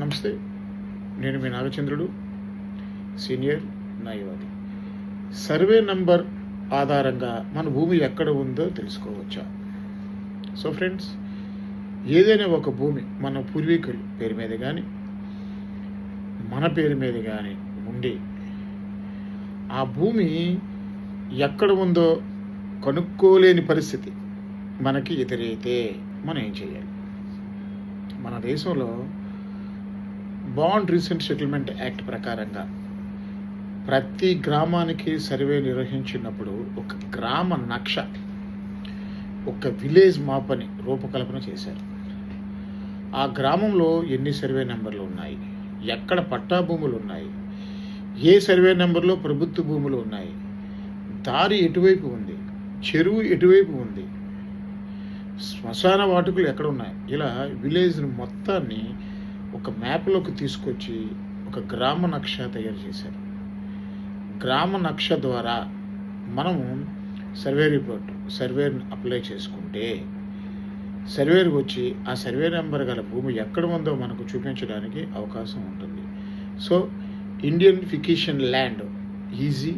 నమస్తే, నేను మీ నాగచంద్రుడు, సీనియర్ న్యాయవాది. సర్వే నంబర్ ఆధారంగా మన భూమి ఎక్కడ ఉందో తెలుసుకోవచ్చా? సో ఫ్రెండ్స్, ఏదైనా ఒక భూమి మన పూర్వీకుల పేరు మీద కానీ మన పేరు మీద కానీ ఉండి ఆ భూమి ఎక్కడ ఉందో కనుక్కోలేని పరిస్థితి మనకి ఎదురైతే మనం ఏం చేయాలి? మన దేశంలో బాండ్ రీసెంట్ సెటిల్మెంట్ యాక్ట్ ప్రకారంగా ప్రతి గ్రామానికి సర్వే నిర్వహించినప్పుడు ఒక గ్రామ నక్ష, ఒక విలేజ్ మ్యాప్ అని రూపకల్పన చేశారు. ఆ గ్రామంలో ఎన్ని సర్వే నెంబర్లు ఉన్నాయి, ఎక్కడ పట్టా భూములు ఉన్నాయి, ఏ సర్వే నెంబర్లో ప్రభుత్వ భూములు ఉన్నాయి, దారి ఎటువైపు ఉంది, చెరువు ఎటువైపు ఉంది, శ్మశాన వాటికలు ఎక్కడ ఉన్నాయి, ఇలా విలేజ్ మొత్తాన్ని ఒక మ్యాప్లోకి తీసుకొచ్చి ఒక గ్రామ నక్ష తయారు చేశారు. గ్రామ నక్ష ద్వారా మనము సర్వేని అప్లై చేసుకుంటే సర్వేకి వచ్చి ఆ సర్వే నెంబర్ గల భూమి ఎక్కడ ఉందో మనకు చూపించడానికి అవకాశం ఉంటుంది. సో ఇండియన్ ఫికేషన్ ల్యాండ్ ఈజీ